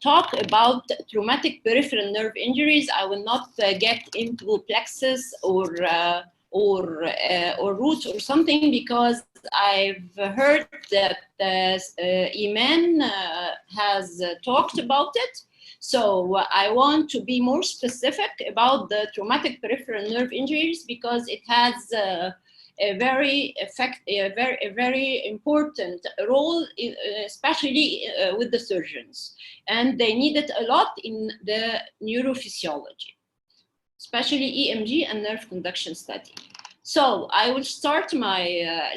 talk about traumatic peripheral nerve injuries. I will not get into plexus or roots or something, because I've heard that Iman has talked about it. So I want to be more specific about the traumatic peripheral nerve injuries, because it has a very important role, especially with the surgeons, and they need it a lot in the neurophysiology, especially EMG and nerve conduction study. So I will start my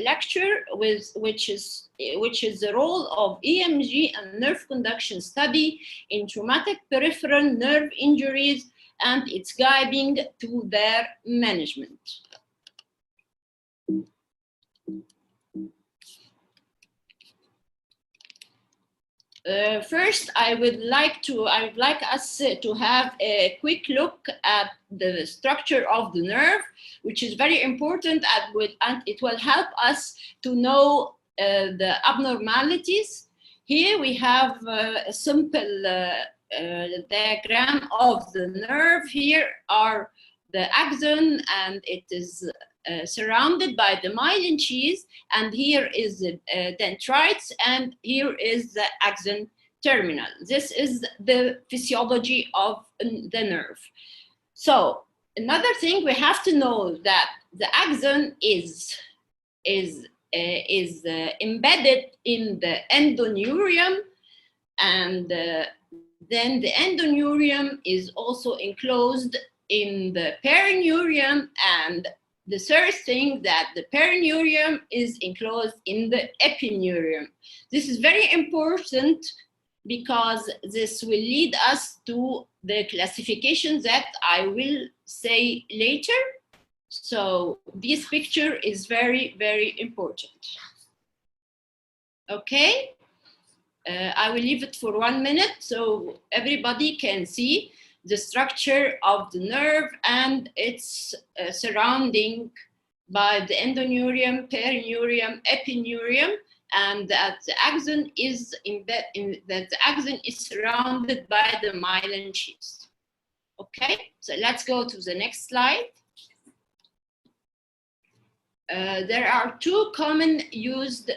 lecture with which is the role of EMG and nerve conduction study in traumatic peripheral nerve injuries and its guiding to their management. First, I would like us to have a quick look at the structure of the nerve, which is very important, and it will help us to know the abnormalities. Here we have a simple diagram of the nerve. Here are the axon, and it is surrounded by the myelin sheath, and here is the dendrites, and here is the axon terminal. This is the physiology of the nerve. So another thing, we have to know that the axon is embedded in the endoneurium, and then the endoneurium is also enclosed in the perineurium, and the third thing, that the perineurium is enclosed in the epineurium. This is very important because this will lead us to the classification that I will say later. So this picture is very, very important. Okay, I will leave it for 1 minute so everybody can see the structure of the nerve and its surrounding by the endoneurium, perineurium, epineurium, and that the axon is surrounded by the myelin sheath. Okay, so let's go to the next slide. There are two common used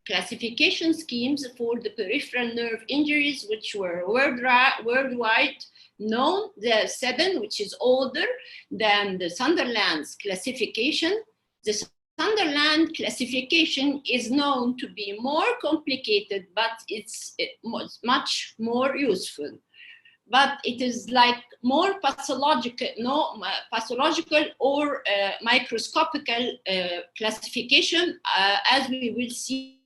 classification schemes for the peripheral nerve injuries, which were worldwide known. The 7, which is older than the Sunderland's classification. The Sunderland classification is known to be more complicated, but it's much more useful. But it is like more pathological, or microscopical classification, as we will see.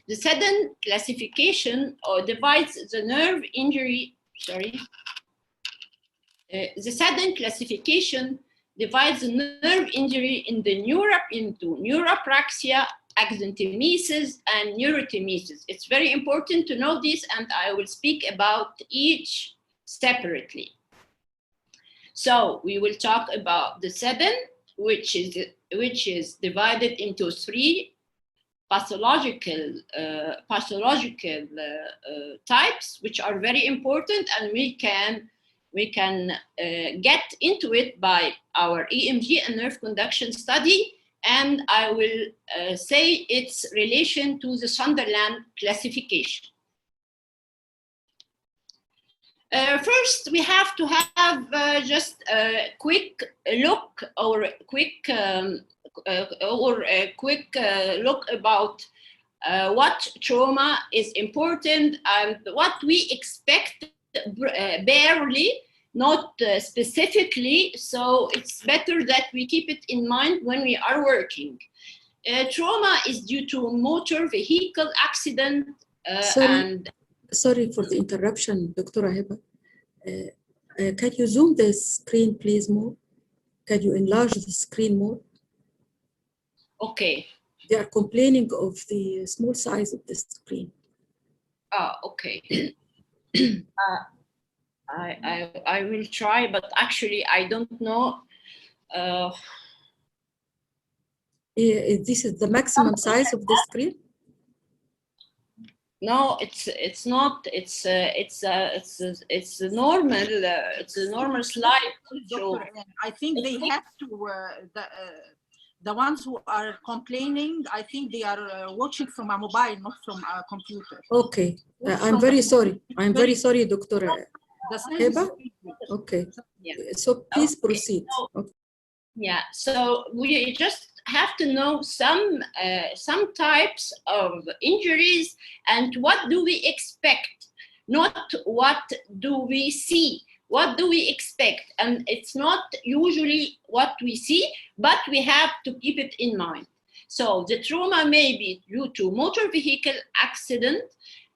The Seddon classification divides the nerve injury. The Seddon classification divides the nerve injury into neurapraxia, axontemesis, and neurotemesis. It's very important to know this, and I will speak about each separately. So we will talk about the Seddon, which is divided into 3 pathological types, which are very important, and we can get into it by our EMG and nerve conduction study, and I will say its relation to the Sunderland classification. First, we have to have just a quick look or a look about what trauma is important and what we expect barely, not specifically. So it's better that we keep it in mind when we are working. Trauma is due to motor vehicle accident Sorry for the interruption, Dr. Heba. Can you zoom the screen, please, more? Can you enlarge the screen more? Okay. They are complaining of the small size of the screen. Okay. I will try, but actually I don't know. This is the maximum size of the screen? No, it's not. It's a normal. It's a normal slide. Dr. I think they have to the ones who are complaining. I think they are watching from a mobile, not from a computer. Okay, I'm very sorry. I'm very sorry, Dr. Heba. Okay, yeah. So please proceed. Okay. Yeah, so we just have to know some types of injuries and what do we expect, not what do we see. What do we expect? And it's not usually what we see, but we have to keep it in mind. So the trauma may be due to motor vehicle accident,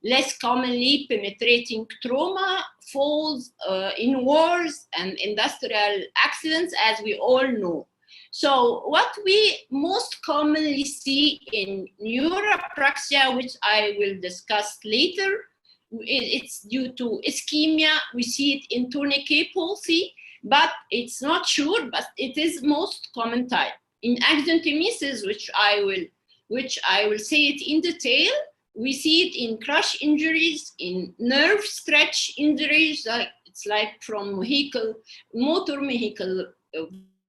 less commonly penetrating trauma, falls in wars and industrial accidents, as we all know. So what we most commonly see in neurapraxia, which I will discuss later, it's due to ischemia. We see it in tourniquet palsy, but it's not sure, but it is most common type. In axontemesis, which I will say it in detail, we see it in crush injuries, in nerve stretch injuries, it's like from motor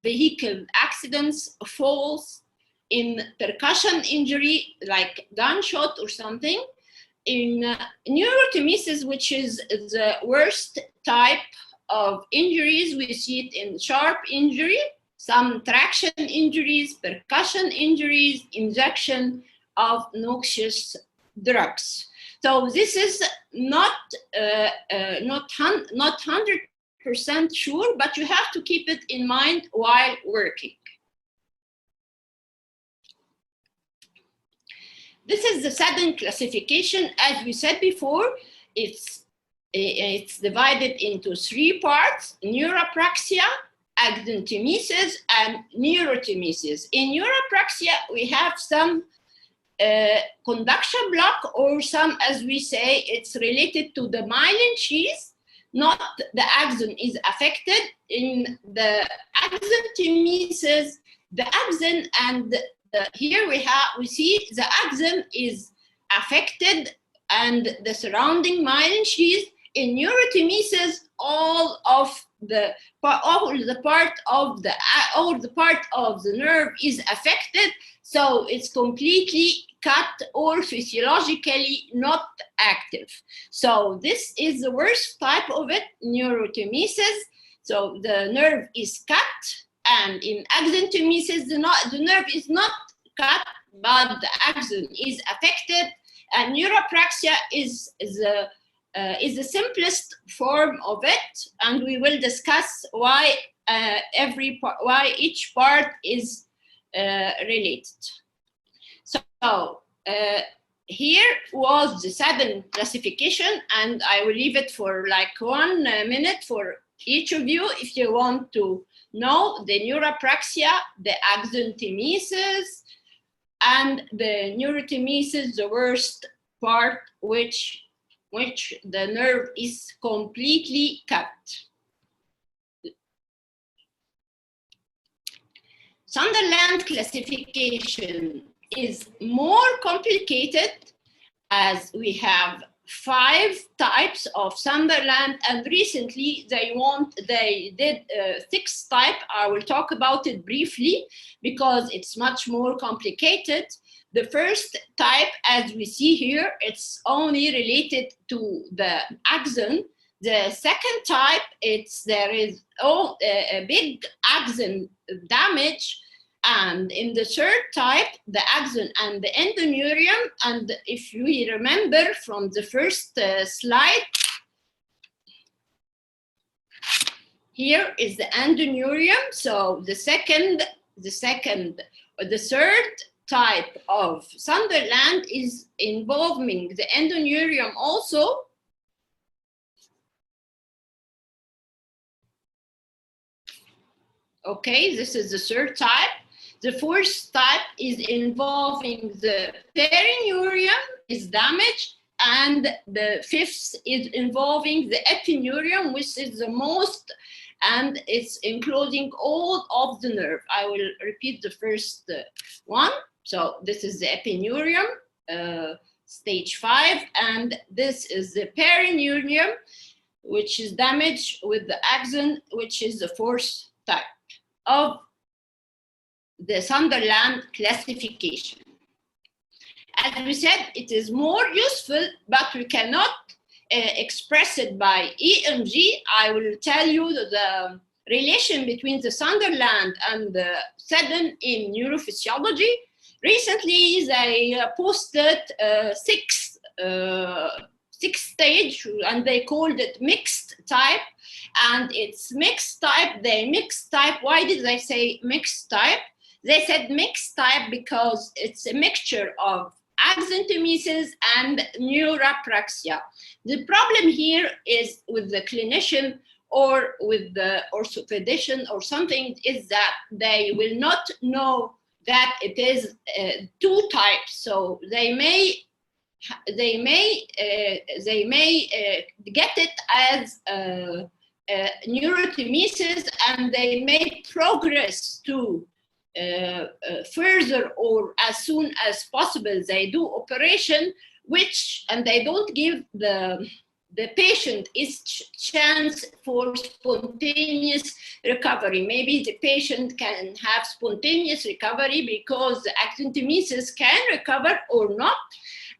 vehicle accidents, falls, in percussion injury, like gunshot or something. In neurotemesis, which is the worst type of injuries, we see it in sharp injury, some traction injuries, percussion injuries, injection of noxious drugs. So this is not 100% sure, but you have to keep it in mind while working. This is the sudden classification. As we said before, it's divided into 3 parts: neurapraxia, axontemesis, and neurotemesis. In neurapraxia, we have some conduction block, or some, as we say, it's related to the myelin sheath, not the axon is affected. In the axontemesis, the axon and here we see the axon is affected and the surrounding myelin sheath. In neurotemesis, all the part of the nerve is affected, so it's completely cut or physiologically not active. So this is the worst type of it, neurotemesis. So the nerve is cut, and in axontemesis, the nerve is not cut, but the axon is affected. And neurapraxia is the simplest form of it, and we will discuss why each part is related. So here was the sudden classification, and I will leave it for like 1 minute for each of you if you want to know the neurapraxia, the axontemesis, and the neurotemesis, the worst part, which the nerve is completely cut. Sunderland classification is more complicated, as we have 5 types of Sunderland, and recently they did 6th type. I will talk about it briefly because it's much more complicated. The first type, as we see here, it's only related to the axon. The second type, there is a big axon damage. And in the third type, the axon and the endoneurium, and if we remember from the first slide, here is the endoneurium. So the third type of Sunderland is involving the endoneurium also. Okay, this is the third type. The fourth type is involving the perineurium is damaged, and the fifth is involving the epineurium, which is the most, and it's including all of the nerve. I will repeat the first one. So this is the epineurium, stage 5, and this is the perineurium, which is damaged with the axon, which is the 4th type of the Sunderland classification. As we said, it is more useful, but we cannot express it by EMG. I will tell you the relation between the Sunderland and the Seddon in neurophysiology. Recently, they posted six stage, and they called it mixed type. And it's mixed type. They mixed type. Why did they say mixed type? They said mixed type because it's a mixture of axanthomesis and neurapraxia. The problem here is with the clinician or with the orthopedician or something is that they will not know that it is 2 types. So they may get it as neurotomesis, and they may progress to further, or as soon as possible they do operation, and they don't give the patient is chance for spontaneous recovery. Maybe the patient can have spontaneous recovery because the axanthomesis can recover or not,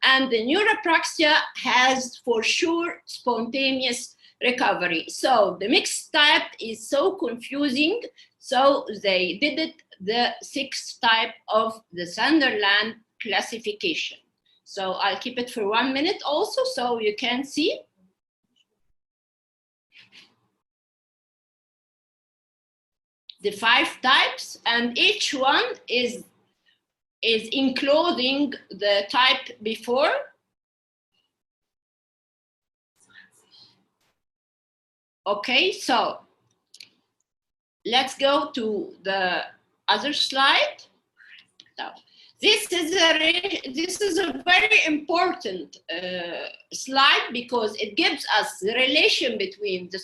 and the neurapraxia has for sure spontaneous recovery. So the mixed type is so confusing, so they did it the 6th type of the Sunderland classification. So I'll keep it for 1 minute also so you can see. The 5 types, and each one is including the type before. Okay, so let's go to the other slide. So this is a very important slide because it gives us the relation between the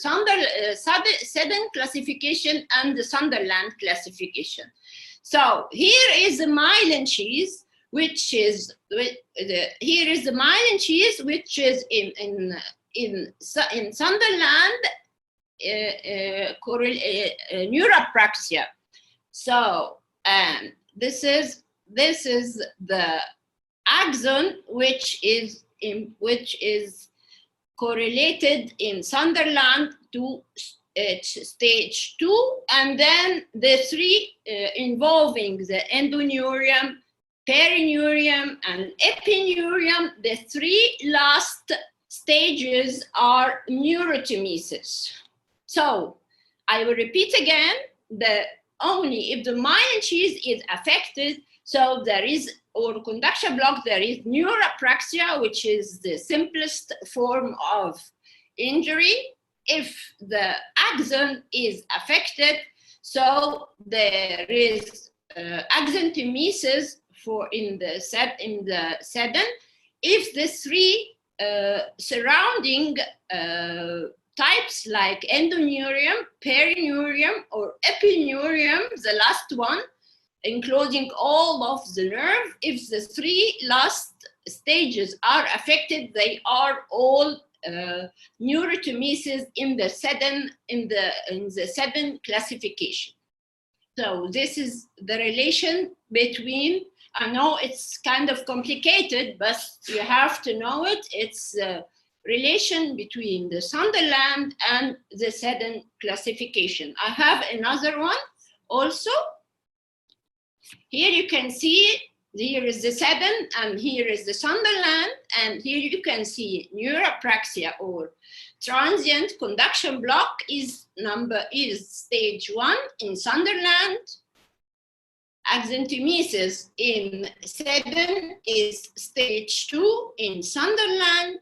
Seddon classification and the Sunderland classification. So here is the myelin cheese, which is in Sunderland neurapraxia. So this is the axon which is correlated in Sunderland to stage 2, and then the 3 involving the endoneurium, perineurium, and epineurium. The 3 last stages are neurotomesis. So I will repeat again, only if the myelin cheese is affected, so there is, or conduction block, there is neurapraxia, which is the simplest form of injury. If the axon is affected, so there is axanthomesis in the Seddon. If the 3 surrounding types like endoneurium, perineurium, or epineurium, the last one, including all of the nerve, if the 3 last stages are affected, they are all neurotomesis in the Seddon classification. So this is the relation between, I know it's kind of complicated, but you have to know it. It's the relation between the Sunderland and the Seddon classification. I have another one also. Here you can see, here is the Seddon and here is the Sunderland, and here you can see neurapraxia or transient conduction block is stage 1 in Sunderland. Axanthomesis in Seddon is stage 2 in Sunderland,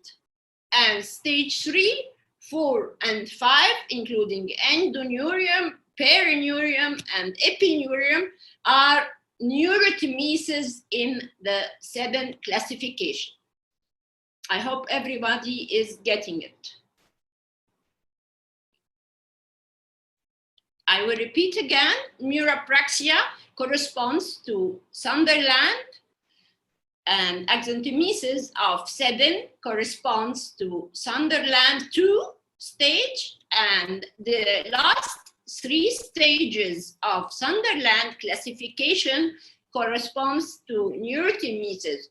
and stage 3, 4, and 5, including endoneurium, perineurium, and epineurium, are neurotomesis in the Seddon classification. I hope everybody is getting it. I will repeat again, neurapraxia corresponds to Sunderland, And axanthemesis of Seddon corresponds to Sunderland 2 stage, and the last 3 stages of Sunderland classification corresponds to neurothemesis.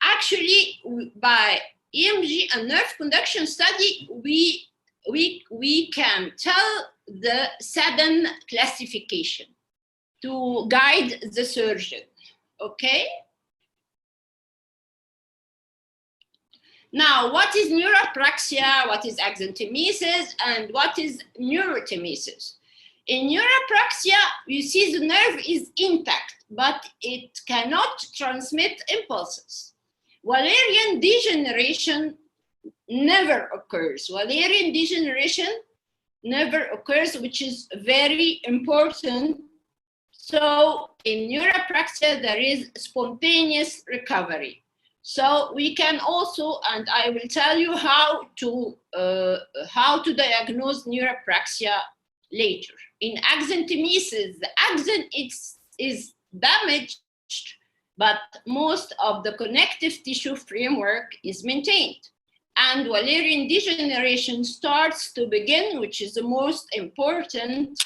Actually, by EMG and nerve conduction study, we can tell the Seddon classification to guide the surgeon, okay? Now, what is neurapraxia, what is axanthemesis, and what is neurothemesis? In neurapraxia, you see the nerve is intact, but it cannot transmit impulses. Wallerian degeneration never occurs. Wallerian degeneration never occurs, which is very important. So in neurapraxia, there is spontaneous recovery. So we can also, and I will tell you how to diagnose neurapraxia later. In axanthemesis, the axon is damaged, but most of the connective tissue framework is maintained. And Wallerian degeneration starts to begin, which is the most important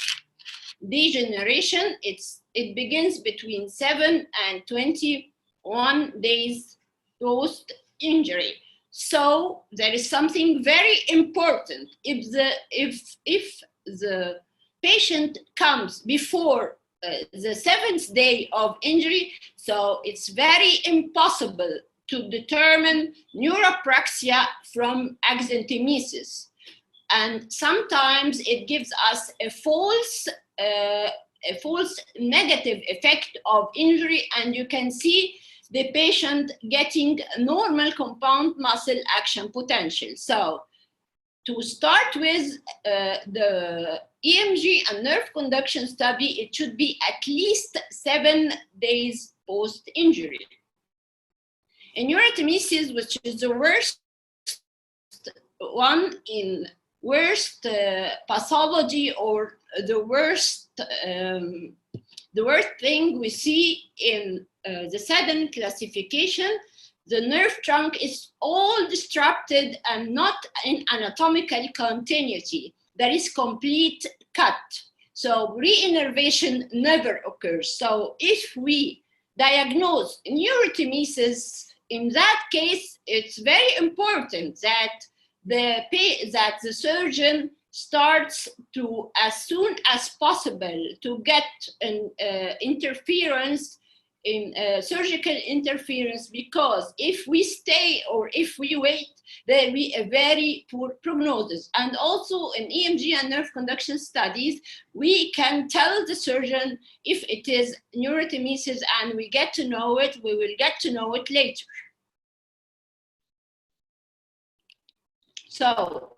degeneration. It begins between 7 and 21 days post-injury. So there is something very important. If the patient comes before the 7th day of injury, so it's very impossible to determine neurapraxia from axanthemesis. And sometimes it gives us a false negative effect of injury, and you can see the patient getting normal compound muscle action potential. So to start with the EMG and nerve conduction study, it should be at least 7 days post-injury. In neurothemesis, which is the worst one in worst pathology, or the worst thing we see in the Seddon classification, the nerve trunk is all disrupted and not in anatomical continuity. There is complete cut. So re-innervation never occurs. So if we diagnose neurothemesis, in that case, it's very important that the surgeon starts to, as soon as possible, to get an interference in surgical interference, because if we stay or if we wait, there will be a very poor prognosis. And also in EMG and nerve conduction studies, we can tell the surgeon if it is neurothemesis, and we get to know it, we will get to know it later. So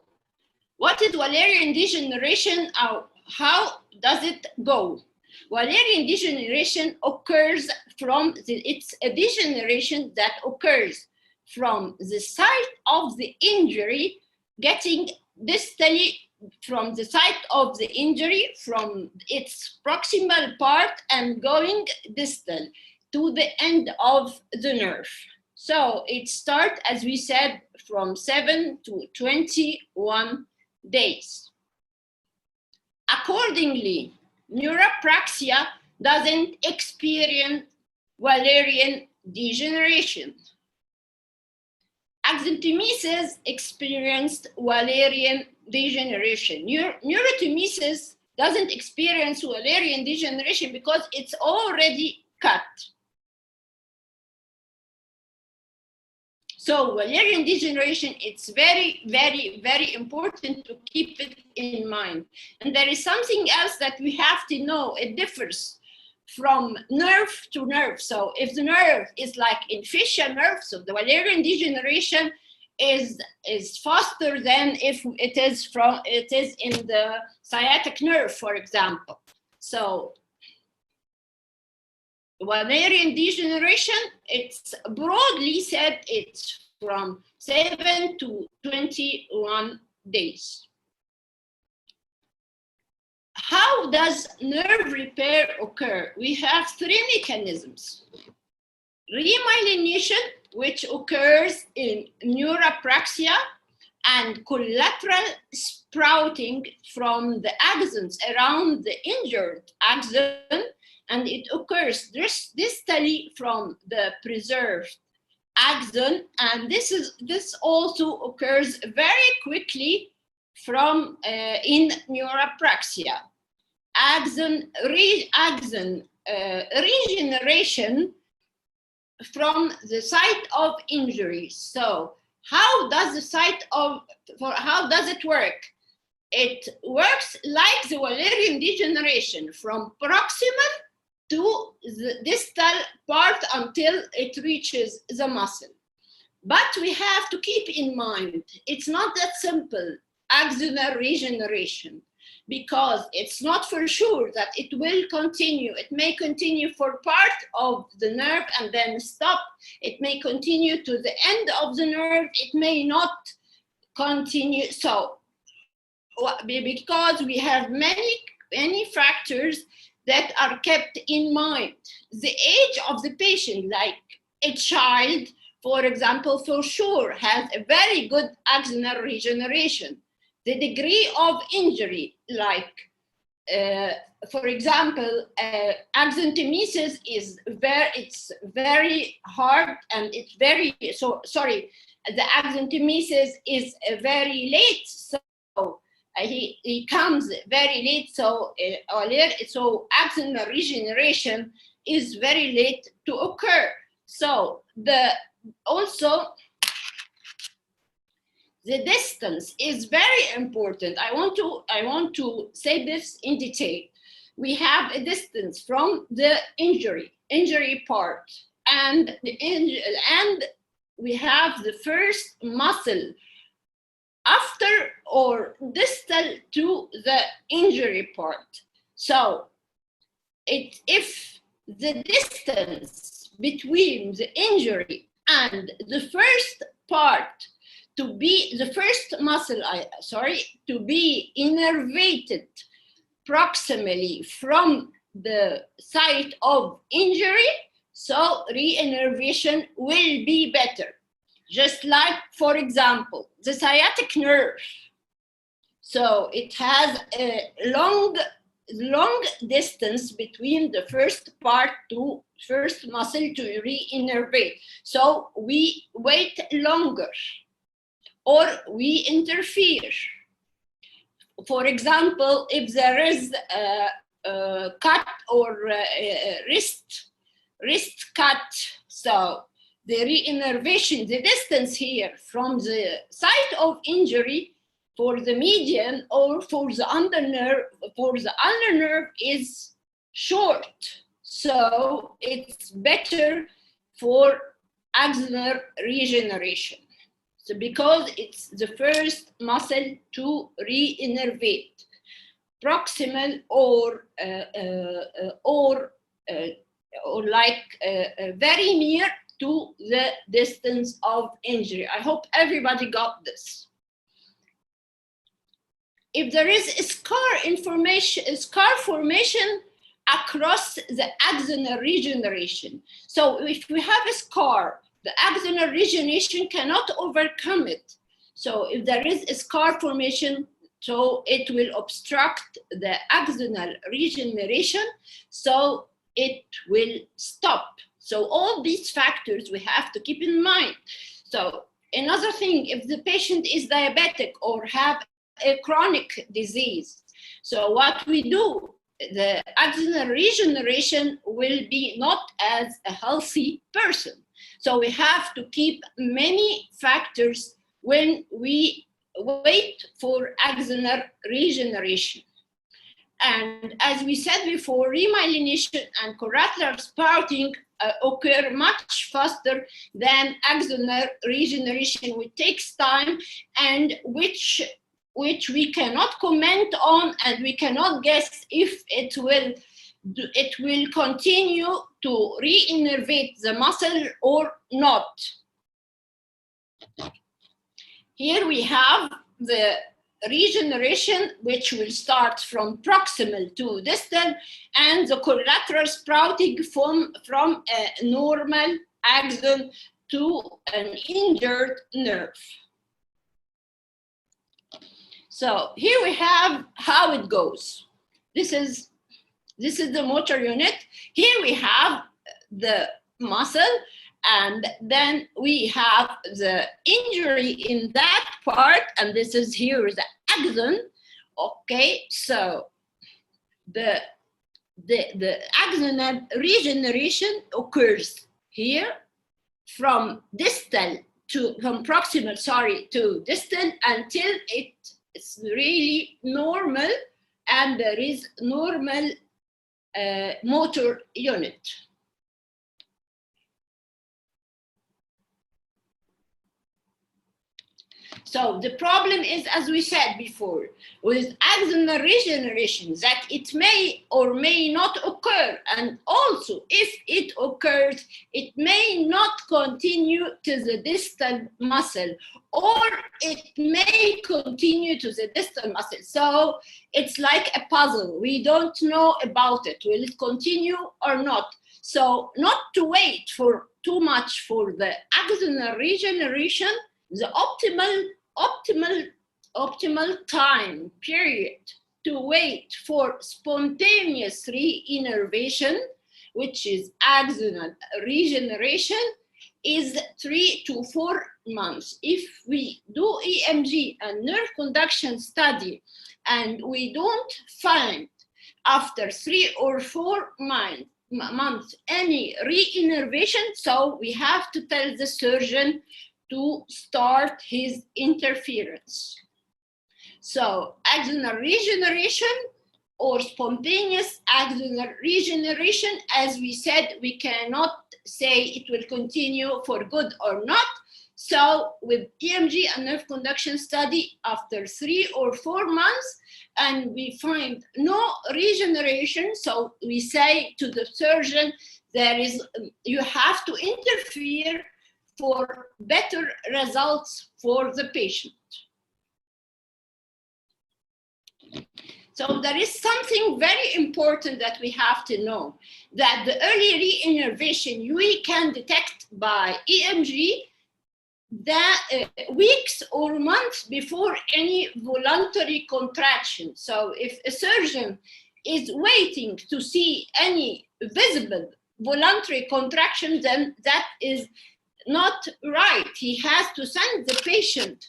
what is Wallerian degeneration? How does it go? Wallerian degeneration occurs from, it's a degeneration that occurs from the site of the injury, getting distally from the site of the injury, from its proximal part, and going distal to the end of the nerve. So it starts, as we said, from 7 to 21 days. Accordingly, neurapraxia doesn't experience Wallerian degeneration. Axanthemesis experienced Wallerian degeneration. Neurothemesis doesn't experience Wallerian degeneration because it's already cut. So Wallerian degeneration, it's very, very, very important to keep it in mind. And there is something else that we have to know. It differs from nerve to nerve. So if the nerve is like in facial nerve, so the Wallerian degeneration is faster than if it is in the sciatic nerve, for example. So Wallerian degeneration, it's broadly said, it's from 7 to 21 days. How does nerve repair occur? We have 3 mechanisms. remyelination, which occurs in neurapraxia, and collateral sprouting from the axons around the injured axon, and it occurs distally from the preserved axon, and this also occurs very quickly from in neurapraxia. Axon regeneration from the site of injury. So how does it work? It works like the Wallerian degeneration from proximal to the distal part until it reaches the muscle. But we have to keep in mind, it's not that simple, axonal regeneration, because it's not for sure that it will continue. It may continue for part of the nerve and then stop. It may continue to the end of the nerve. It may not continue. So, because we have many factors that are kept in mind. The age of the patient, like a child, for example, for sure has a very good axonal regeneration. The degree of injury, like, for example, axontemesis is very hard, and it's very, the axontemesis is very late, so he comes very late, so axonal regeneration is very late to occur. So also the distance is very important. I want to say this in detail. We have a distance from the injury part, and we have the first muscle after or distal to the injury part. So if the distance between the injury and the first part to be the first muscle, to be innervated proximally from the site of injury, so re-innervation will be better. Just like, for example, the sciatic nerve. So it has a long distance between the first muscle to re-innervate. So we wait longer, or we interfere. For example, if there is a cut or a wrist cut, so the re-innervation, the distance here from the site of injury for the median or for the ulnar nerve is short. So it's better for axonal regeneration. So because it's the first muscle to re-innervate, proximal or very near to the distance of injury. I hope everybody got this. If there is a scar formation across the axonal regeneration. So if we have a scar, the axonal regeneration cannot overcome it. So if there is a scar formation, so it will obstruct the axonal regeneration, so it will stop. So all these factors we have to keep in mind. So another thing, if the patient is diabetic or have a chronic disease, so what we do, the axonal regeneration will be not as a healthy person. So we have to keep many factors when we wait for axonal regeneration. And as we said before, remyelination and collateral sprouting occur much faster than axonal regeneration, which takes time and which we cannot comment on, and we cannot guess if it will continue to re-innervate the muscle or not. Here we have the regeneration, which will start from proximal to distal, and the collateral sprouting from a normal axon to an injured nerve. So here we have how it goes. This is the motor unit. Here we have the muscle, and then we have the injury in that part, and this is here the axon. Okay, so the axonal regeneration occurs here from proximal, to distal until it's really normal, and there is normal motor unit. So the problem is, as we said before, with axonal regeneration, that it may or may not occur, and also if it occurs, it may not continue to the distal muscle, or it may continue to the distal muscle. So it's like a puzzle. We don't know about it. Will it continue or not? So not to wait for too much for the axonal regeneration, the optimal time period to wait for spontaneous reinnervation, which is axonal regeneration, is 3 to 4 months. If we do EMG and nerve conduction study and we don't find after 3 or 4 months any reinnervation, so we have to tell the surgeon to start his interference. So axonal regeneration or spontaneous axonal regeneration, as we said, we cannot say it will continue for good or not. So with EMG and nerve conduction study, after 3 or 4 months, and we find no regeneration, so we say to the surgeon, you have to interfere for better results for the patient. So there is something very important that we have to know, that the early reinnervation we can detect by EMG that weeks or months before any voluntary contraction. So if a surgeon is waiting to see any visible voluntary contraction, then that is not right. He has to send the patient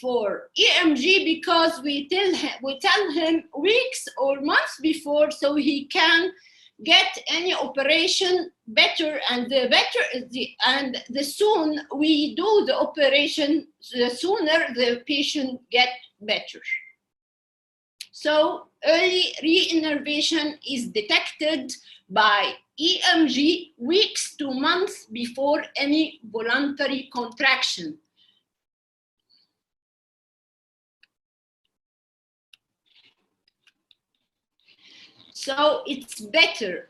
for EMG because we tell him weeks or months before, so he can get any operation better, and the soon we do the operation, the sooner the patient get better. So early reinnervation is detected by EMG weeks to months before any voluntary contraction. So it's better.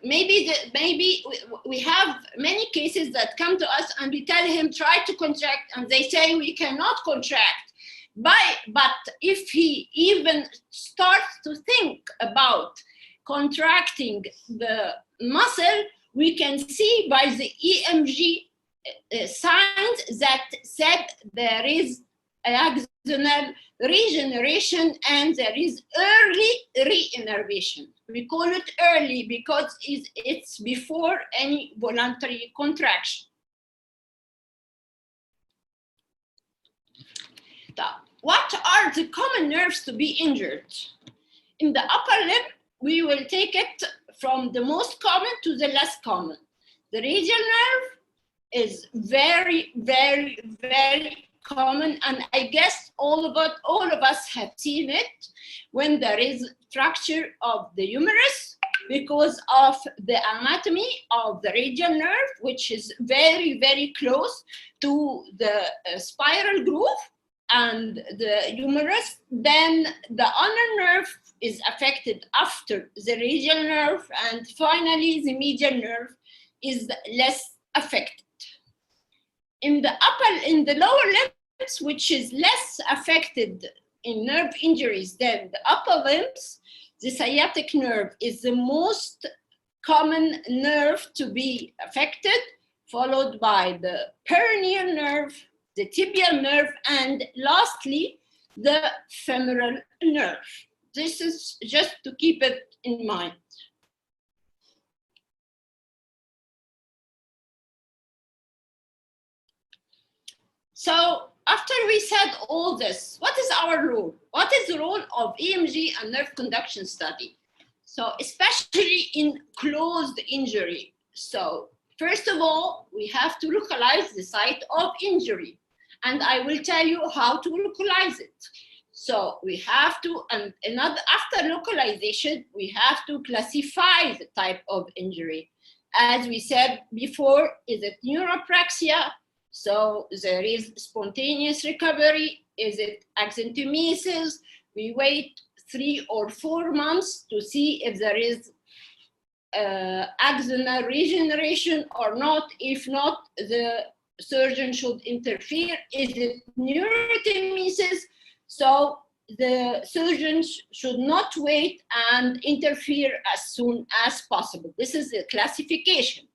Maybe we have many cases that come to us and we tell him try to contract, and they say we cannot contract. But if he even starts to think about contracting the muscle, we can see by the EMG signs that said there is axonal regeneration and there is early reinnervation. We call it early because it's before any voluntary contraction. What are the common nerves to be injured? In the upper limb, we will take it from the most common to the less common. The radial nerve is very, very, very common, and I guess all of us have seen it when there is fracture of the humerus because of the anatomy of the radial nerve, which is very, very close to the spiral groove and the humerus. Then the ulnar nerve is affected after the radial nerve, and finally the medial nerve is less affected. In the lower limbs, which is less affected in nerve injuries than the upper limbs, the sciatic nerve is the most common nerve to be affected, followed by the peroneal nerve, the tibial nerve, and lastly, the femoral nerve. This is just to keep it in mind. So after we said all this, what is our role? What is the role of EMG and nerve conduction study? So especially in closed injury. So first of all, we have to localize the site of injury. And I will tell you how to localize it. So we have to, and after localization, we have to classify the type of injury. As we said before, is it neurapraxia? So there is spontaneous recovery. Is it accentumesis? We wait 3 or 4 months to see if there is axonal regeneration or not. If not, the surgeon should interfere. Is it neurotemesis? So the surgeons should not wait and interfere as soon as possible. This is the classification.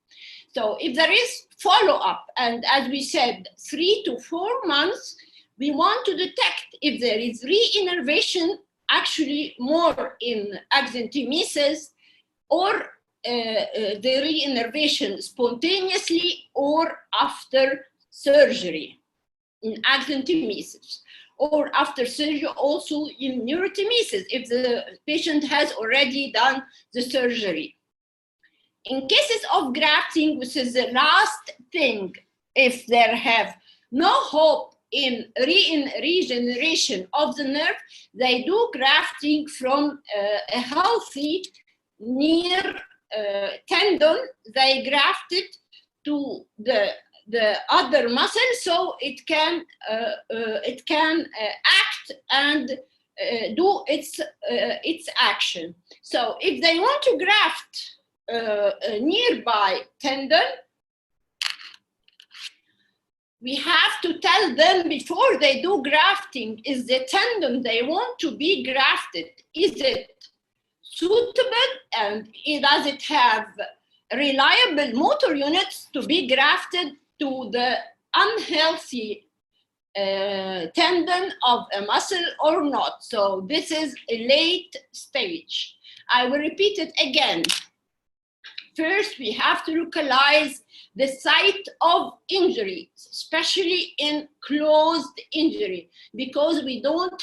So if there is follow-up, and as we said, 3 to 4 months, we want to detect if there is re-innervation, actually more in accentumesis, or the re-innervation spontaneously or after surgery in accentumesis, or after surgery also in neurotemesis if the patient has already done the surgery. In cases of grafting, which is the last thing, if there have no hope in regeneration of the nerve, they do grafting from a healthy near tendon. They graft it to the other muscle so it can act and do its action. So if they want to graft a nearby tendon, we have to tell them before they do grafting, is the tendon they want to be grafted, is it suitable, and does it have reliable motor units to be grafted to the unhealthy tendon of a muscle or not? So this is a late stage. I will repeat it again. First, we have to localize the site of injury, especially in closed injury, because we don't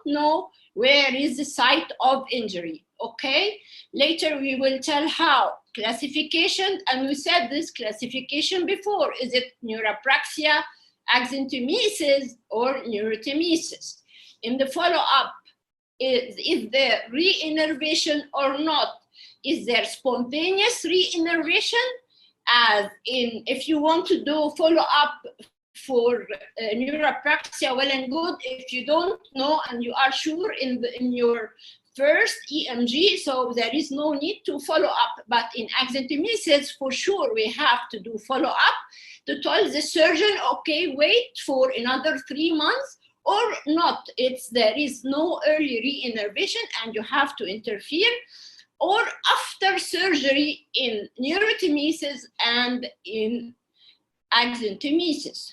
know where is the site of injury, okay? Later, we will tell how. Classification, and we said this classification before, is it neurapraxia, accentumesis, or neurotemesis? In the follow-up, is there re-innervation or not? Is there spontaneous re-innervation? As in, if you want to do follow-up for neurapraxia, well and good. If you don't know and you are sure in your first EMG, so there is no need to follow up. But in accentumesis, for sure, we have to do follow-up to tell the surgeon, okay, wait for another 3 months or not. There is no early re-innervation and you have to interfere. Or after surgery in neurotemesis and in accentumesis.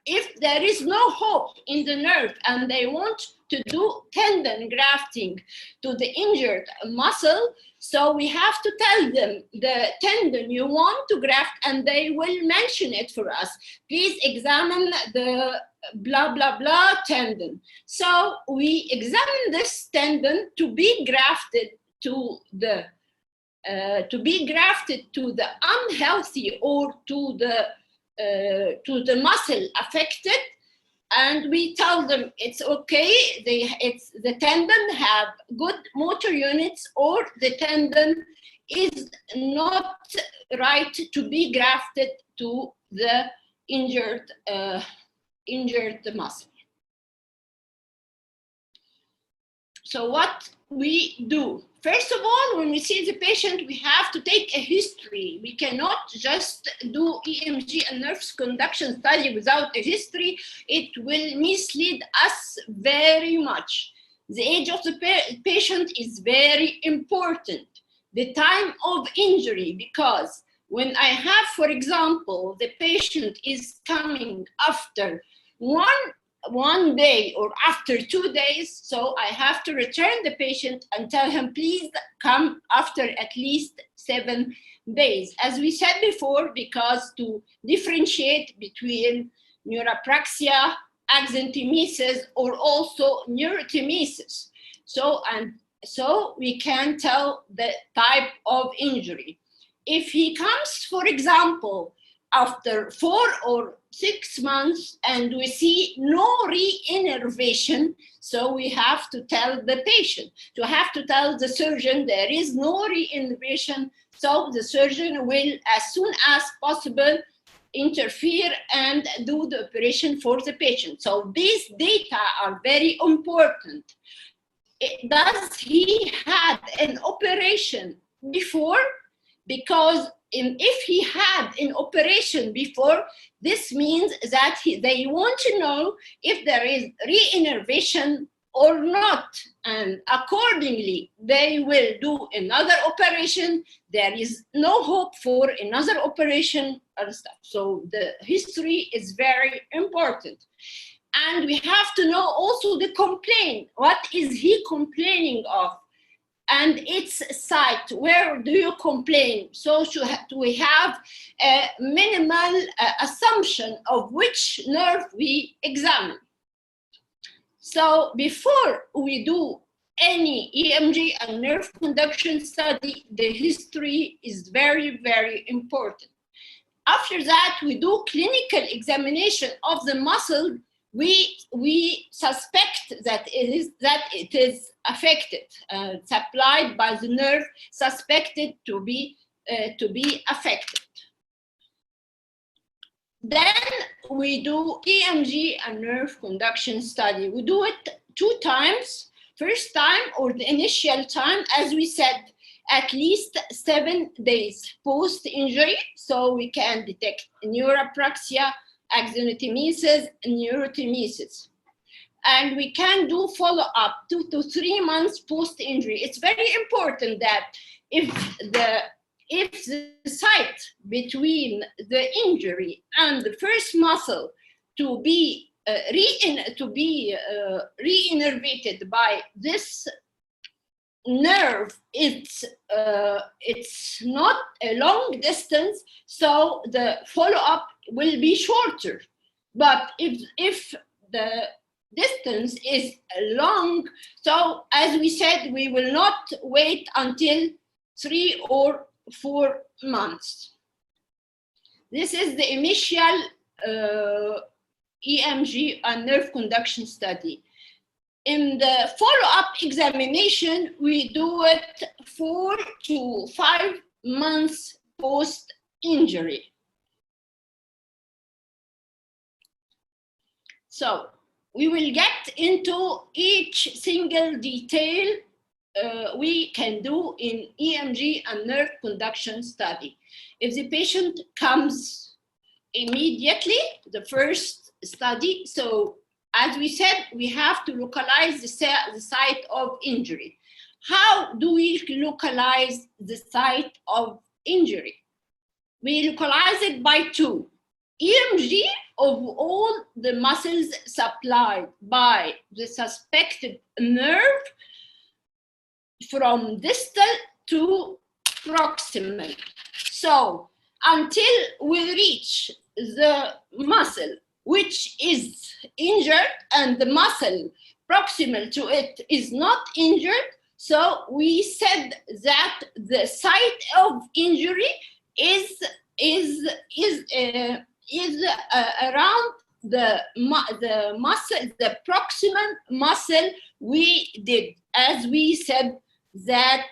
If there is no hope in the nerve and they want to do tendon grafting to the injured muscle, so we have to tell them the tendon you want to graft, and they will mention it for us. Please examine the blah, blah, blah tendon. So we examine this tendon to be grafted to the unhealthy or to the muscle affected, and we tell them it's okay. The tendon have good motor units, or the tendon is not right to be grafted to the injured muscle. So what we do? First of all, when we see the patient, we have to take a history. We cannot just do EMG and nerve conduction study without a history. It will mislead us very much. The age of the patient is very important. The time of injury, because When I have, for example, the patient is coming after one day or after 2 days, so I have to return the patient and tell him, please come after at least 7 days. As we said before, because to differentiate between neurapraxia, axanthemesis, or also neurotmesis. So we can tell the type of injury. If he comes, for example, after 4 or 6 months and we see no re-innervation, so we have to tell the patient, to have to tell the surgeon there is no re-innervation, so the surgeon will, as soon as possible, interfere and do the operation for the patient. So these data are very important. Does he had an operation before? Because if he had an operation before, this means that they want to know if there is re-innervation or not. And accordingly, they will do another operation. There is no hope for another operation or stuff. So the history is very important. And we have to know also the complaint. What is he complaining of? And its site, where do you complain? So we have a minimal assumption of which nerve we examine. So before we do any EMG and nerve conduction study, the history is very, very important. After that, we do clinical examination of the muscle. We suspect that it is affected, supplied by the nerve, suspected to be affected. Then we do EMG and nerve conduction study. We do it 2 times. First time, or the initial time, as we said, at least 7 days post-injury, so we can detect neurapraxia, axonotmesis, neurotmesis. And we can do follow-up 2 to 3 months post-injury. It's very important that if the site between the injury and the first muscle to be re-innervated by this nerve, it's not a long distance, so the follow-up will be shorter. But if the distance is long, so as we said, we will not wait until 3 or 4 months. This is the initial EMG and nerve conduction study. In the follow-up examination, we do it 4 to 5 months post-injury. So we will get into each single detail we can do in EMG and nerve conduction study. If the patient comes immediately, the first study, so as we said, we have to localize the site of injury. How do we localize the site of injury? We localize it by 2. EMG of all the muscles supplied by the suspected nerve from distal to proximal. So until we reach the muscle which is injured and the muscle proximal to it is not injured, so we said that the site of injury is around the muscle, the proximal muscle we did, as we said that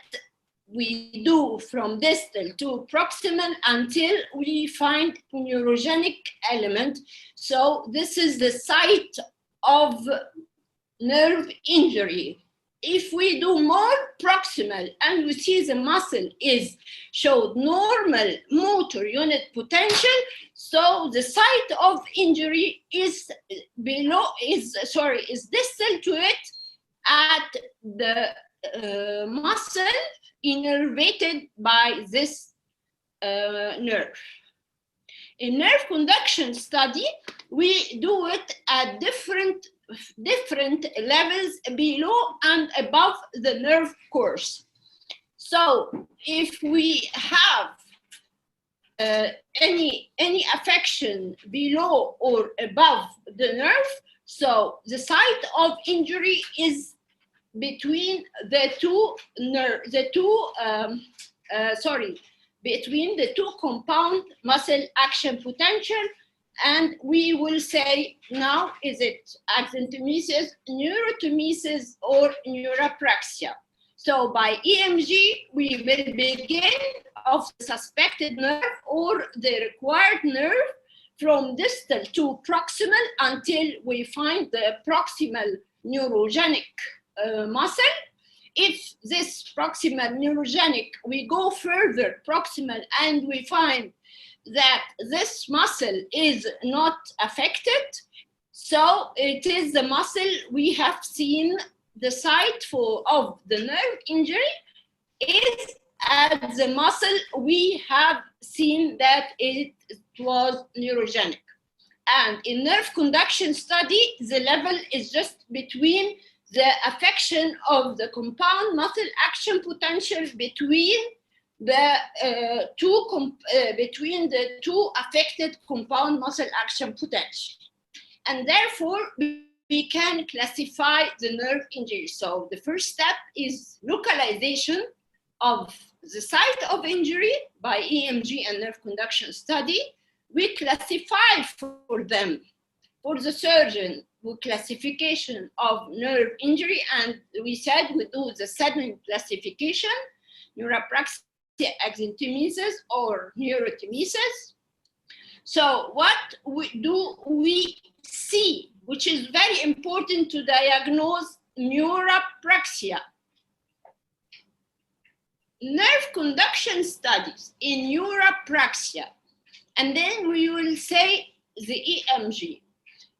we do from distal to proximal until we find neurogenic element. So this is the site of nerve injury. If we do more proximal and we see the muscle is showed normal motor unit potential, so the site of injury is distal to it at the muscle innervated by this nerve. In nerve conduction study, we do it at different levels below and above the nerve course. So if we have any affection below or above the nerve, so the site of injury is between the two between the two compound muscle action potential, and we will say now, is it axanthemesis, neurotomesis, or neurapraxia? So by EMG, we will begin of the suspected nerve or the required nerve from distal to proximal until we find the proximal neurogenic muscle. If this proximal neurogenic, we go further proximal and we find that this muscle is not affected, so it is the muscle we have seen the site of the nerve injury is at the muscle we have seen that it was neurogenic. And in nerve conduction study, the level is just between the affection of the compound muscle action potential between the two affected compound muscle action potential. And therefore, we can classify the nerve injury. So the first step is localization of the site of injury by EMG and nerve conduction study. We classify for them. For the surgeon, we classification of nerve injury, and we said we do the segment classification, neurapraxia, axanthemesis, or neurotomesis. So what we see, which is very important to diagnose neurapraxia? Nerve conduction studies in neurapraxia, and then we will say the EMG.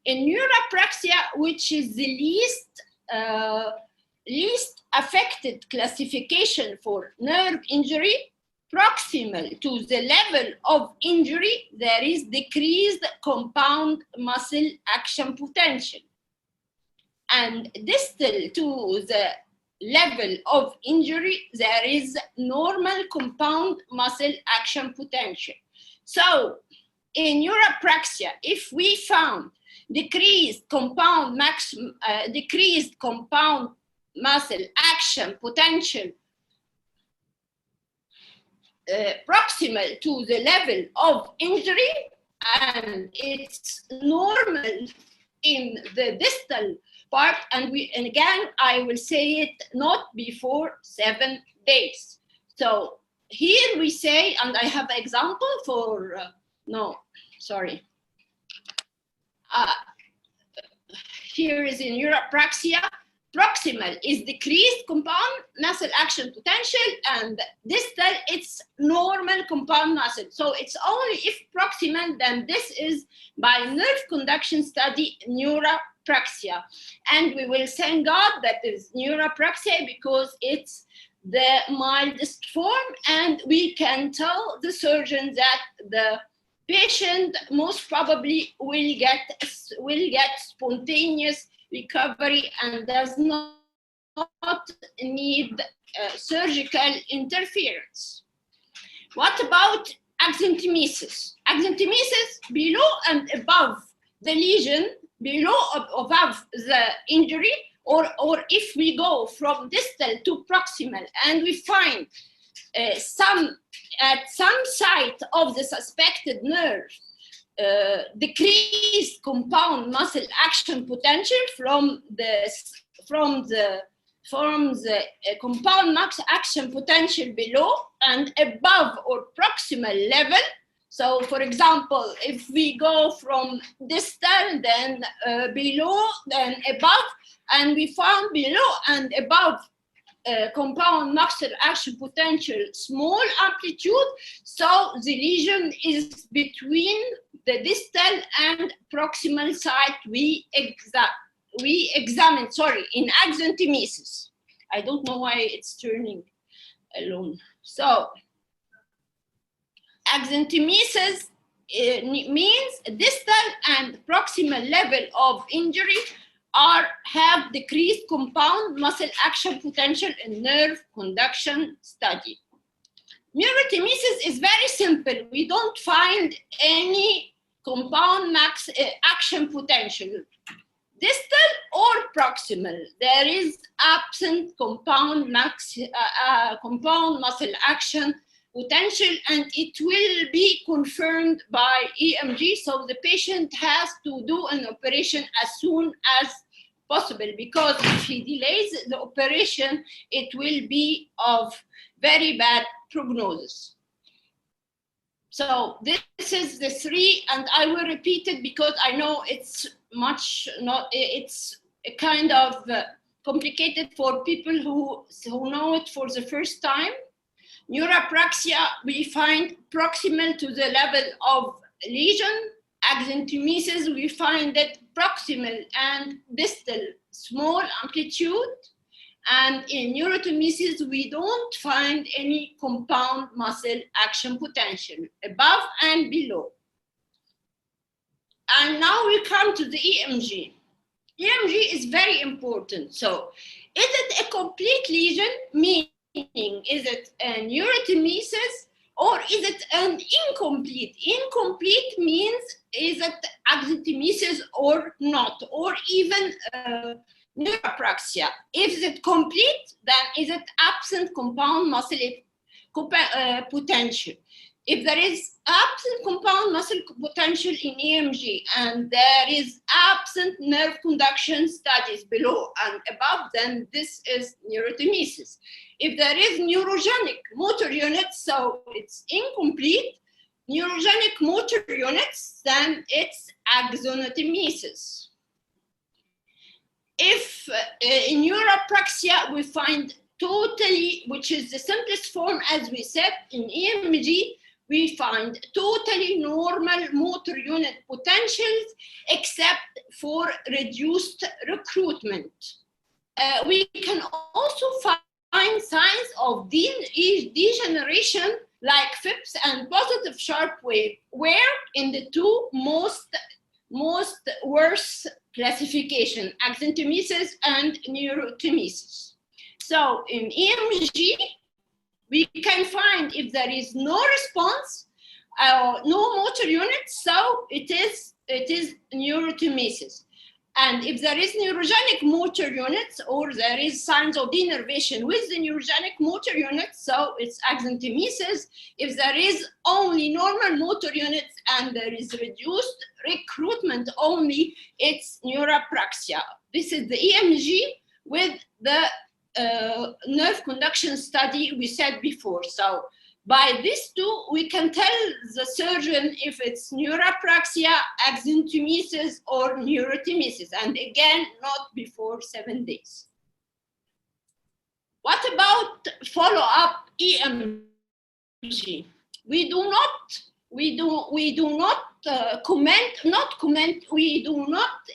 In neurapraxia, which is the least affected classification for nerve injury, proximal to the level of injury, there is decreased compound muscle action potential. And distal to the level of injury, there is normal compound muscle action potential. So in neurapraxia, if we found decreased compound muscle action potential proximal to the level of injury, and it's normal in the distal part, and again I will say it not before 7 days. So here we say, and I have an example for here is in neurapraxia. Proximal is decreased compound muscle action potential, and distal it's normal compound muscle. So it's only if proximal, then this is by nerve conduction study neurapraxia. And we will thank God that is neurapraxia because it's the mildest form, and we can tell the surgeon that the patient most probably will get spontaneous recovery and does not need surgical interference. What about axanthemesis? Axanthemesis below and above the lesion, above the injury, or if we go from distal to proximal and we find at some site of the suspected nerve decreased compound muscle action potential from the compound muscle action potential below and above or proximal level. So for example, if we go from distal, then below, then above, and we found below and above compound muscle action potential small amplitude, so the lesion is between the distal and proximal site we examined, in axanthemesis. I don't know why it's turning alone. So Axanthemesis means distal and proximal level of injury have decreased compound muscle action potential in nerve conduction study. Neurathemesis is very simple. We don't find any compound max action potential. Distal or proximal, there is absent compound muscle action potential, and it will be confirmed by EMG. So the patient has to do an operation as soon as possible, because if he delays the operation, it will be of very bad prognosis. So this is the three, and I will repeat it because I know it's it's kind of complicated for people who know it for the first time. Neurapraxia, we find proximal to the level of lesion. Axanthemesis, we find it proximal and distal, small amplitude. And in neurathemesis, we don't find any compound muscle action potential above and below. And now we come to the EMG. EMG is very important. So is it a complete lesion, meaning is it a neurathemesis, or is it an incomplete? Incomplete means is it axanthemesis or not, or even neurapraxia. If it's complete, then is it absent compound muscle potential? If there is absent compound muscle potential in EMG and there is absent nerve conduction studies below and above, then this is neurathemesis. If there is neurogenic motor units, so it's incomplete, neurogenic motor units, then it's axonothemesis. If in neurapraxia we find totally, which is the simplest form as we said in EMG, we find totally normal motor unit potentials except for reduced recruitment. We can also find signs of degeneration like FIPS and positive sharp wave, where in the two most worst classification, axanthemesis and neurathemesis. So in EMG, we can find if there is no response, no motor units, so it is neurathemesis. And if there is neurogenic motor units or there is signs of denervation with the neurogenic motor units, so it's axanthemesis. If there is only normal motor units and there is reduced recruitment only, it's neurapraxia. This is the EMG with the nerve conduction study we said before. So by these two, we can tell the surgeon if it's neurapraxia, axanthemesis, or neurathemesis, and again, not before 7 days. What about follow-up EMG? We do not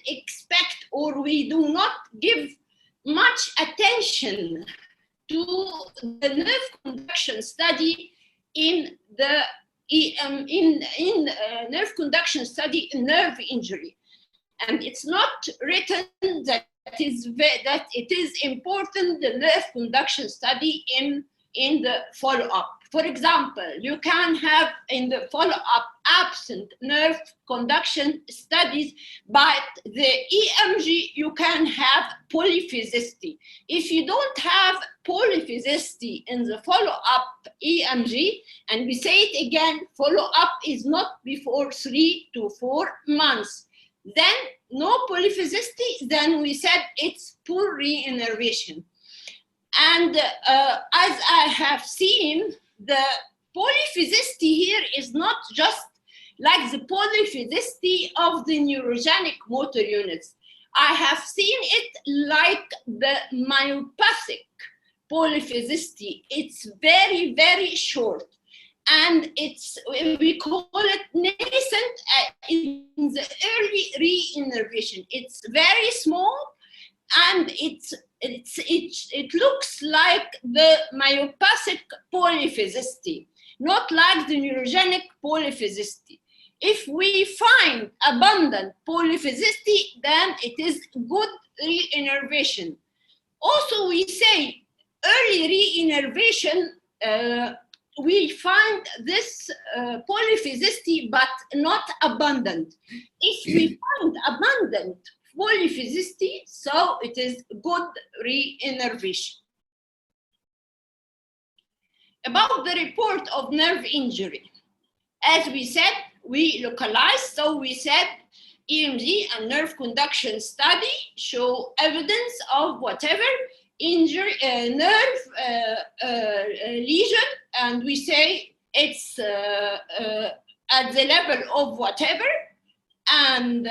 expect, or we do not give much attention to the nerve conduction study in the nerve conduction study in nerve injury, and it's not written that it is important, the nerve conduction study in the follow-up. For example, you can have in the follow-up absent nerve conduction studies, but the EMG you can have polyphysicity. If you don't have polyphysicity in the follow-up EMG, and we say it again, follow-up is not before 3 to 4 months, then no polyphysicity, then we said it's poor re-innervation. And as I have seen, the polyphysicity here is not just like the polyphysicity of the neurogenic motor units. I have seen it like the myopathic polyphysicity. It's very, very short. And we call it nascent in the early re-innervation. It's very small, and it looks like the myopathic polyphysicity. not like the neurogenic polyphysicity. If we find abundant polyphysicity, then it is good re-innervation. Also, we say early re-innervation, we find this polyphysicity, but not abundant. If we find abundant polyphysicity, so it is good re-innervation. About the report of nerve injury, as we said, we localized, so we said EMG and nerve conduction study show evidence of whatever injury, nerve lesion, and we say it's at the level of whatever, and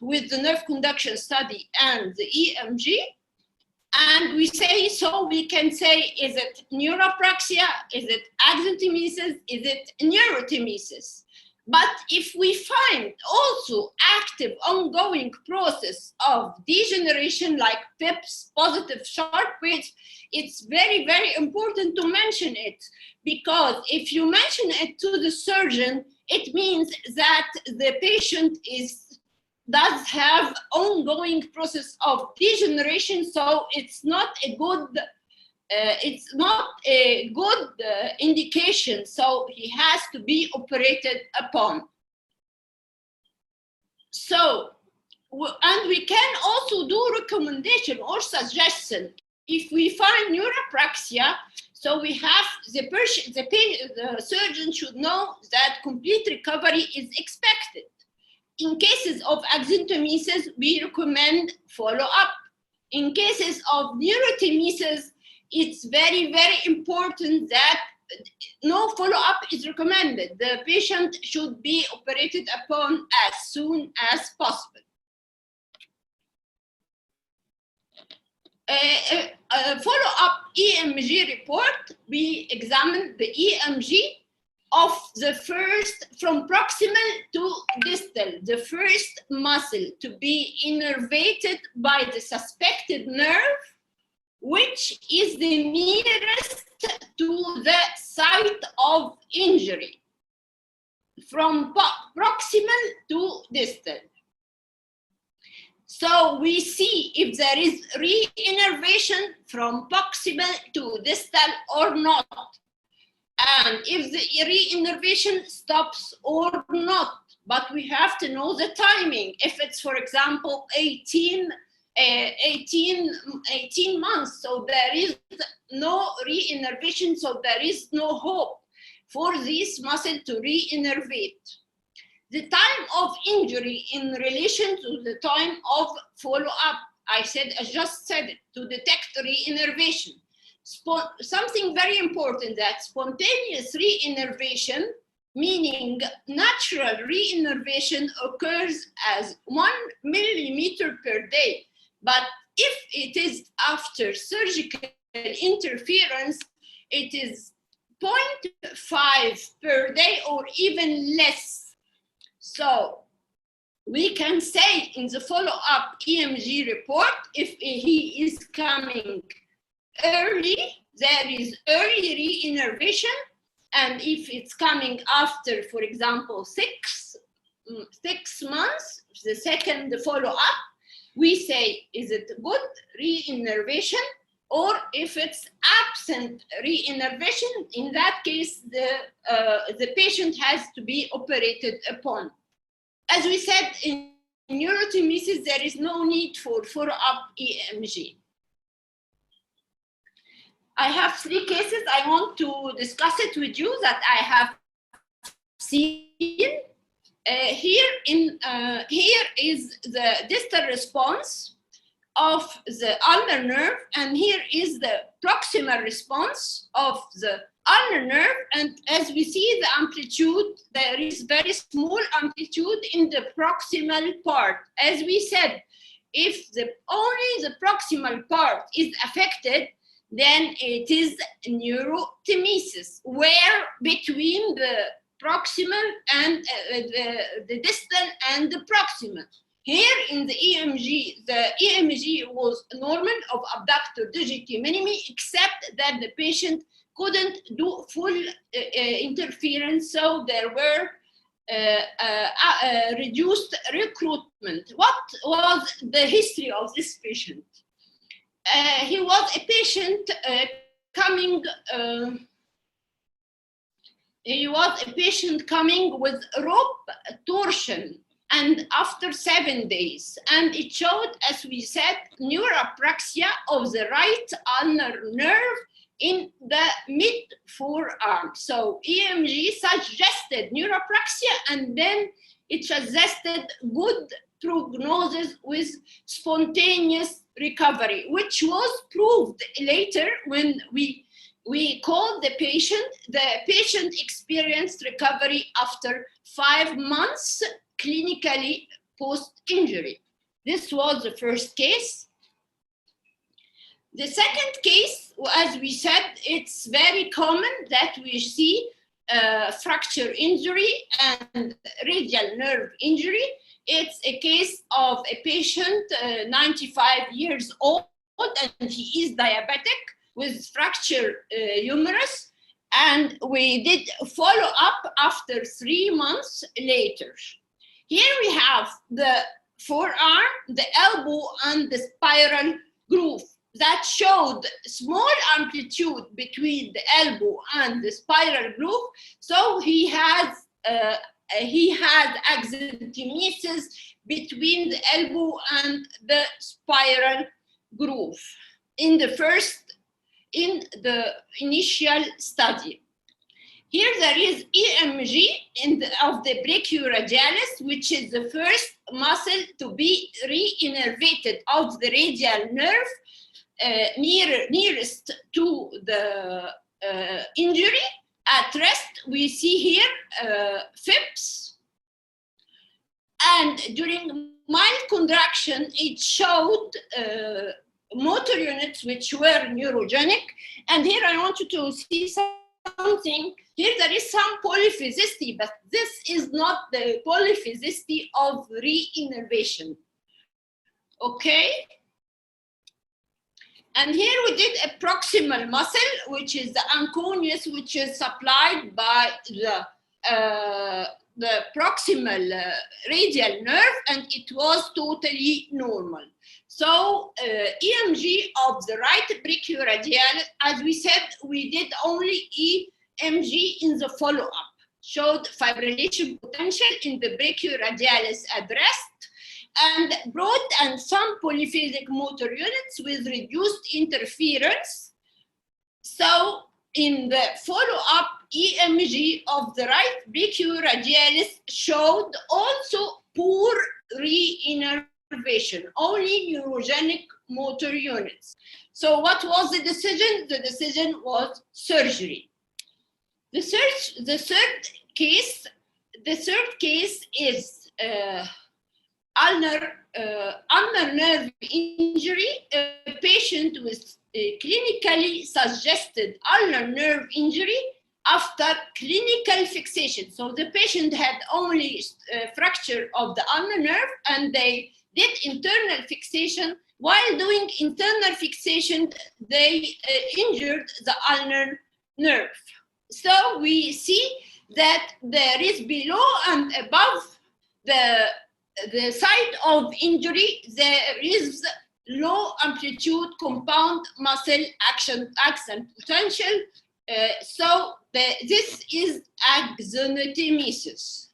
with the nerve conduction study and the EMG, and we say, so we can say, is it neurapraxia, is it axontemesis, is it neurotemesis? But if we find also active ongoing process of degeneration like PIPs, positive sharp weights, it's very, very important to mention it, because if you mention it to the surgeon, it means that the patient does have ongoing process of degeneration, so it's not a good indication, so he has to be operated upon. So, and we can also do recommendation or suggestion. If we find neurapraxia, so we have the surgeon should know that complete recovery is expected. In cases of axontemesis, we recommend follow-up. In cases of neurotemesis, it's very, very important that no follow-up is recommended. The patient should be operated upon as soon as possible. Follow-up EMG report, we examined the EMG of the first, from proximal to distal, the first muscle to be innervated by the suspected nerve, which is the nearest to the site of injury, from proximal to distal. So we see if there is re-innervation from proximal to distal or not, and if the re-innervation stops or not. But we have to know the timing. If it's, for example, 18 months, so there is no re-innervation, so there is no hope for this muscle to re-innervate. The time of injury in relation to the time of follow-up, I just said it, to detect re-innervation. Something very important, that spontaneous re-innervation, meaning natural re-innervation, occurs as 1 millimeter per day. But if it is after surgical interference, it is 0.5 per day or even less. So we can say in the follow-up EMG report, if he is coming early, there is early re-innervation, and if it's coming after, for example, 6 months, the second follow-up, we say, is it good re-innervation? Or if it's absent re-innervation, in that case, the patient has to be operated upon. As we said, in neurotemesis, there is no need for follow-up EMG. I have 3 cases I want to discuss it with you that I have seen. Here is the distal response of the ulnar nerve, and here is the proximal response of the ulnar nerve. And as we see the amplitude, there is very small amplitude in the proximal part. As we said, if only the proximal part is affected, then it is neurotemesis, where between the proximal and the distal and the proximal. Here in the EMG was normal of abductor digiti minimi, except that the patient couldn't do full interference, so there were reduced recruitment. What was the history of this patient? He was a patient coming with rope torsion, and after 7 days, and it showed, as we said, neurapraxia of the right ulnar nerve in the mid forearm. So EMG suggested neurapraxia, and then it suggested good prognosis with spontaneous recovery, which was proved later when we called the patient. The patient experienced recovery after 5 months clinically post-injury. This was the first case. The second case, as we said, it's very common that we see fracture injury and radial nerve injury. It's a case of a patient, 95 years old, and he is diabetic with fractured humerus, and we did follow up after 3 months later. Here we have the forearm, the elbow, and the spiral groove that showed small amplitude between the elbow and the spiral groove. So he had axonotmesis between the elbow and the spiral groove in the initial study. Here there is EMG of the brachioradialis, which is the first muscle to be re-innervated of the radial nerve nearest to the injury. At rest, we see here FIPS. And during mild contraction, it showed motor units which were neurogenic. And here I want you to see something. Here there is some polyphysicity, but this is not the polyphysicity of re-innervation. Okay? And here we did a proximal muscle, which is the anconeus, which is supplied by the proximal radial nerve, and it was totally normal. So EMG of the right brachioradial, as we said, we did only EMG in the follow-up, showed fibrillation potential in the brachioradialis at rest, and broad and some polyphasic motor units with reduced interference. So in the follow-up, EMG of the right brachioradialis showed also poor re-innervation, only neurogenic motor units. So what was the decision? The decision was surgery. The third case is ulnar nerve injury, a patient with clinically suggested ulnar nerve injury after clinical fixation. So the patient had only fracture of the ulnar nerve, and they did internal fixation. While doing internal fixation, they injured the ulnar nerve. So we see that there is below and above the site of injury, there is low amplitude compound muscle action potential. So this is axonotmesis.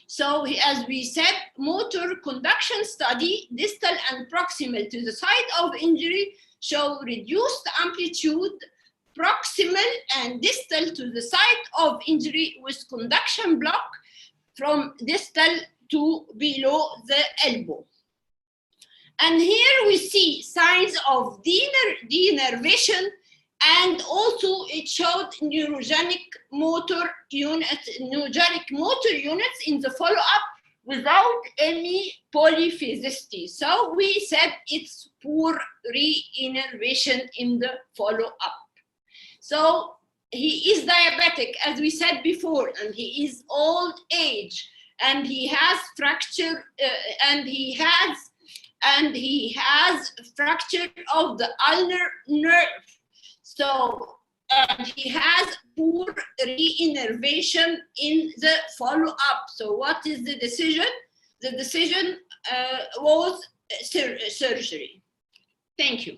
So as we said, motor conduction study, distal and proximal to the site of injury, show reduced amplitude, proximal and distal to the site of injury with conduction block from distal to below the elbow. And here we see signs of denervation, and also it showed neurogenic motor units in the follow-up without any polyphysicity. So we said it's poor re-innervation in the follow-up. So he is diabetic, as we said before, and he is old age. and he has fracture, and he has fracture of the ulnar nerve. So he has poor re-innervation in the follow-up. So what is the decision? The decision was surgery. Thank you.